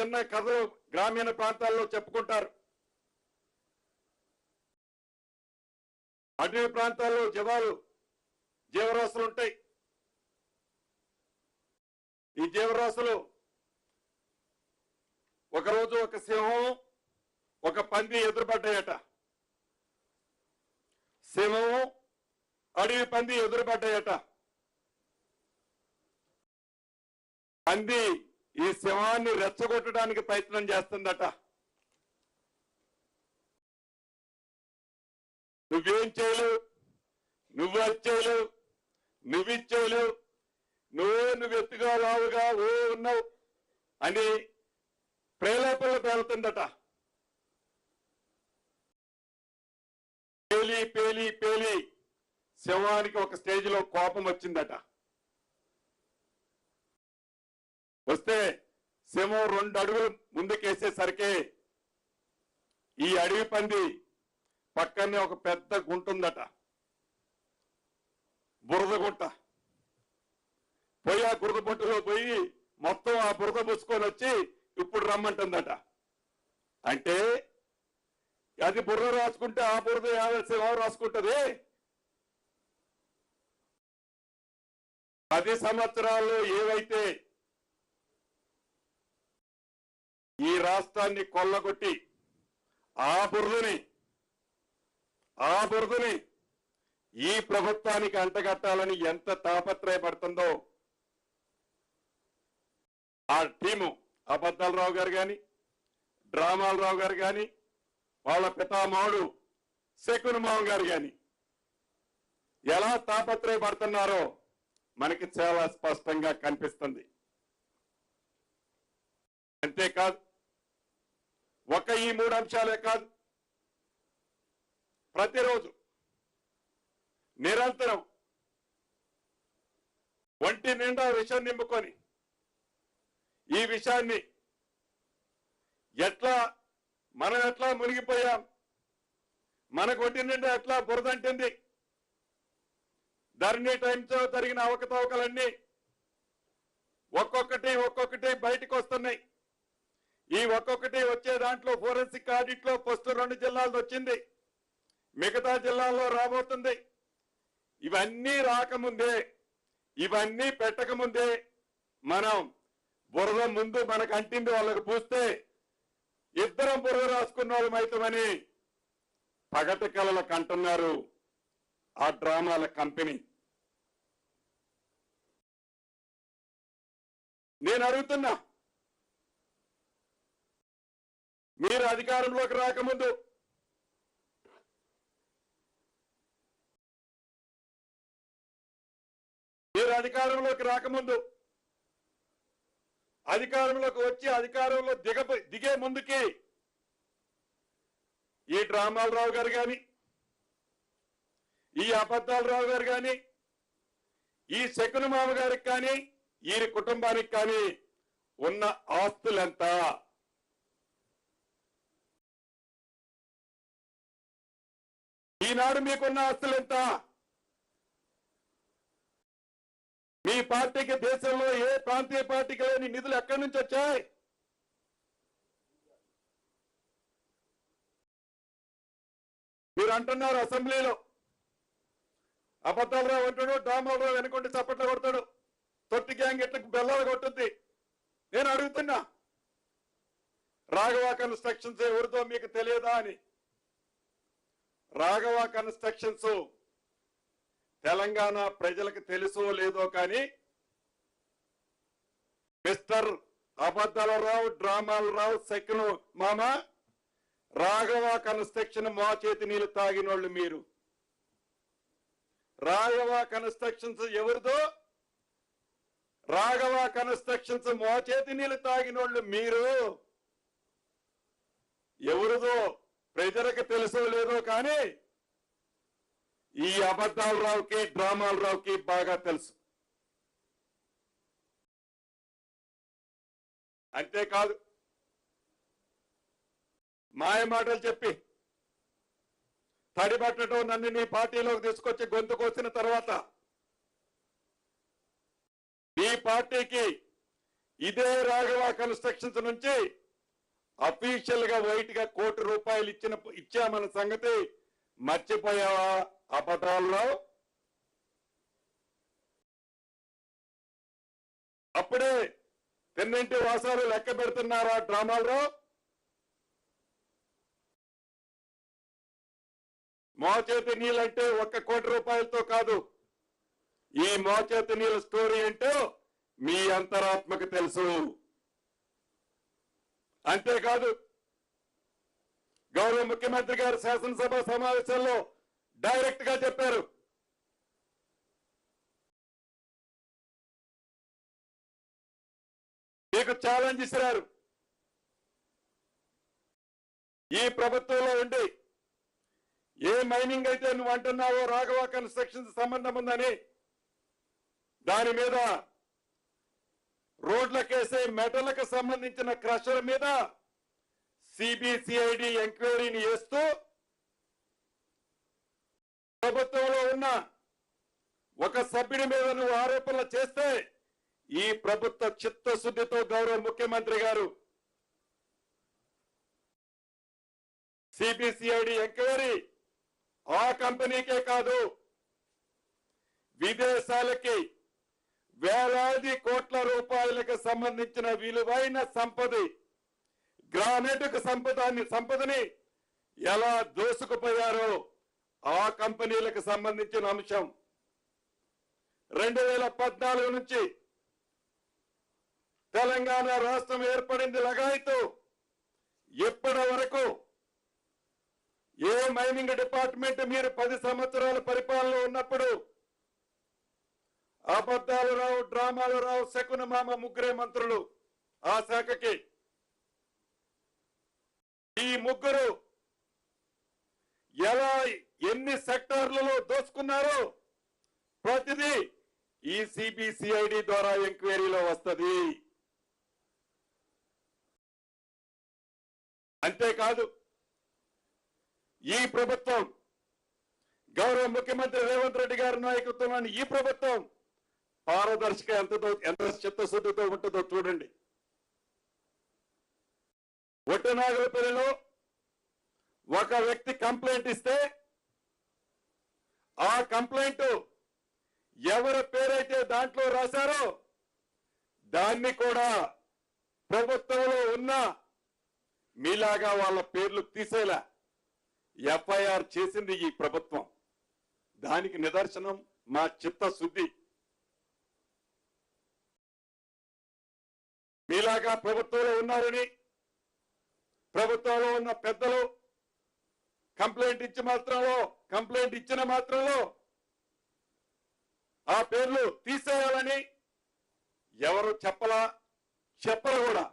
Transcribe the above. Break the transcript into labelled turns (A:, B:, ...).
A: చిన్న కథలు గ్రామీణ ప్రాంతాల్లో చెప్పుకుంటారు. అటవీ ప్రాంతాల్లో జీవరాశులు ఉంటాయి. ఈ జీవరాశులు ఒకరోజు ఒక సింహం ఒక పంది ఎదురుపడ్డాయట. సింహం అడవి పంది ఎదురుపడ్డాయట. పంది ఈ సింహాన్ని రెచ్చగొట్టడానికి ప్రయత్నం చేస్తుందట. నువ్వేం చేయలేవు, నువ్వు అది చేయలేవు, నువ్విచ్చేయలేవు, నువ్వు ఎత్తుగా లావుగా ఉన్నావు అని ప్రేరేపణలు పేలుతుందట. పేలి పేలి పేలి సింహానికి ఒక స్టేజ్ లో కోపం వచ్చిందట. వస్తే సింహం 2 అడుగులు ముందుకేసేసరికి ఈ అడవి పంది పక్కనే ఒక పెద్ద గుంట ఉందట, బురద గుంట. పోయి ఆ బురద గుంటలో పోయి మొత్తం ఆ బురద పూసుకొని వచ్చి ఇప్పుడు రమ్మంటుందట. అంటే అది బురద రాసుకుంటే ఆ బురద సింహం రాసుకుంటది. 10 సంవత్సరాల్లో ఏవైతే ఈ రాష్ట్రాన్ని కొల్లగొట్టి ఆ బురదని ఈ ప్రభుత్వానికి అంటగట్టాలని ఎంత తాపత్రయపడుతుందో ఆ టీము అబద్ధాలరావు గారు కానీ డ్రామాలరావు గారు కానీ వాళ్ళ పితామహుడు శకునమామ గారు కానీ ఎలా తాపత్రయపడుతున్నారో మనకి చాలా స్పష్టంగా కనిపిస్తుంది. అంతేకాదు, ఈ 3 అంశాలే కాదు, ప్రతిరోజు నిరంతరం ఒంటి నిండా విషం నింపుకొని ఈ విషయాన్ని మనం ఎట్లా మునిగిపోయాం, మనకు ఒంటి నిండా ఎట్లా బురదంటింది, ధరణి టైమ్స్ జరిగిన అవకతవకలన్నీ ఒక్కొక్కటి బయటకు వస్తున్నాయి. ఈ ఒక్కొక్కటి వచ్చే దాంట్లో ఫోరెన్సిక్ ఆడిట్ లో ఫస్ట్ 2 జిల్లాల్లో వచ్చింది, మిగతా జిల్లాల్లో రాబోతుంది. ఇవన్నీ రాకముందే, ఇవన్నీ పెట్టకముందే మనం బురద ముందు మనకు అంటింది వాళ్ళకు పూస్తే ఇద్దరం బురద రాసుకున్న వాళ్ళమైతమని పగటి కళలకు అంటున్నారు ఆ డ్రామాల కంపెనీ. నేను అడుగుతున్నా, మీరు అధికారంలోకి రాకముందు అధికారంలోకి వచ్చి అధికారంలో దిగే ముందుకి ఈ డ్రామాలరావు గారు కానీ ఈ అబద్ధాలరావు గారు కానీ ఈ శకునమామ గారికి కానీ ఈ కుటుంబానికి కానీ ఉన్న ఆస్తులెంత, ఈనాడు మీకున్న ఆస్తులెంత, మీ పార్టీకి దేశంలో ఏ ప్రాంతీయ పార్టీకి లేని నిధులు ఎక్కడి నుంచి వచ్చాయి? మీరు అంటున్నారు అసెంబ్లీలో అబద్ధాలరావు అంటాడు, డ్రామాలరావు వెనుకొండి చప్పట్లు కొడతాడు, తొట్టి గ్యాంగ్ ఎట్లకు బెల్లాలు కొట్టుద్ది. నేను అడుగుతున్నా, రాఘవ కన్స్ట్రక్షన్స్ ఎవరితో మీకు తెలియదా అని. రాఘవ కన్స్ట్రక్షన్స్ తెలంగాణ ప్రజలకు తెలుసో లేదో కానీ మిస్టర్ అబద్ధాలరావు, డ్రామాలరావు, శకును మామ, రాఘవ కన్స్ట్రక్షన్ మా చేతి నీళ్ళు తాగినోళ్ళు మీరు. రాఘవ కన్స్ట్రక్షన్స్ ఎవరిదో, రాఘవ కన్స్ట్రక్షన్స్ మా చేతి నీళ్ళు తాగినోళ్ళు మీరు. ఎవరిదో ప్రజలకు తెలుసో లేదో కానీ ఈ అబద్ధాలరావుకి డ్రామాలరావుకి బాగా తెలుసు. అంతేకాదు, మాయ మాటలు చెప్పి తడిపట్టడం, నన్ను నీ పార్టీలోకి తీసుకొచ్చి గొంతు కోసిన తర్వాత ఈ పార్టీకి ఇదే రాఘవ కన్స్ట్రక్షన్స్ నుంచి అఫీషియల్ గా వైట్ గా ₹1 కోటి ఇచ్చామన్న సంగతి మర్చిపోయావా అబద్ధాలరావు? అప్పుడే తిన్నింటి వాసాలు లెక్క పెడుతున్నారా డ్రామాలరావు? మోచేతి నీళ్ళంటే ₹1 కోటితో కాదు. ఈ మోచేతి నీళ్ళ స్టోరీ ఏంటో మీ అంతరాత్మకు తెలుసు. అంతేకాదు, గౌరవ ముఖ్యమంత్రి గారు శాసనసభ సమావేశంలో డైరెక్ట్ గా చెప్పారు, మీకు ఛాలెంజ్ ఇస్తారు. ఈ ప్రభుత్వంలో ఉండి ఏ మైనింగ్ అయితే నువ్వు అంటున్నావో రాఘవ కన్స్ట్రక్షన్స్ సంబంధం ఉందని, దాని మీద రోడ్లకేసే మెటలకు సంబంధించిన క్రషర్ మీద సిబిసిఐడి ఎంక్వైరీని చేస్తూ ప్రభుత్వంలో ఉన్న ఒక సభ్యుడి మీద నువ్వు ఆరోపణలు చేస్తే ఈ ప్రభుత్వ చిత్తశుద్ధితో గౌరవ ముఖ్యమంత్రి గారు సిబిసిఐడి ఎంక్వైరీ ఆ కంపెనీకే కాదు, విదేశాలకి వేలాది కోట్ల రూపాయలకు సంబంధించిన విలువైన గ్రానైట్ సంపదని ఎలా దోసుకుపోయారో ఆ కంపెనీలకు సంబంధించిన అంశం 2014 నుంచి తెలంగాణ రాష్ట్రం ఏర్పడింది లగాయతు ఇప్పటి వరకు ఏ మైనింగ్ డిపార్ట్మెంట్ మీరు 10 సంవత్సరాల పరిపాలనలో ఉన్నప్పుడు అబద్ధాలు రావు, డ్రామాలు రావు, శకున మామ ముగ్గురే మంత్రులు ఆ శాఖకి. ఈ ముగ్గురు ఎలా ఎన్ని సెక్టార్లలో దోచుకున్నారో ప్రతిదీ ఈ సిబిసిఐడి ద్వారా ఎంక్వైరీలో వస్తుంది. అంతేకాదు, ఈ ప్రభుత్వం గౌరవ ముఖ్యమంత్రి రేవంత్ రెడ్డి గారి నాయకత్వంలోని ఈ ప్రభుత్వం పారదర్శక ఎంత చిత్తశుద్ధితో ఉంటుందో చూడండి. ఒట్టనాగలపల్లిలో ఒక వ్యక్తి కంప్లైంట్ ఇస్తే ఆ కంప్లైంట్ ఎవరి పేరైతే దాంట్లో రాశారో దాన్ని కూడా ప్రభుత్వంలో ఉన్న మీలాగా వాళ్ళ పేర్లు తీసేలా ఎఫ్ఐఆర్ చేసింది ఈ ప్రభుత్వం. దానికి నిదర్శనం మా చిత్తశుద్ధి. మీలాగా ప్రభుత్వంలో ఉన్నారని ప్రభుత్వంలో ఉన్న పెద్దలు కంప్లైంట్ ఇచ్చిన మాత్రంలో ఆ పేర్లు తీసేయాలని ఎవరు చెప్పరు కూడా.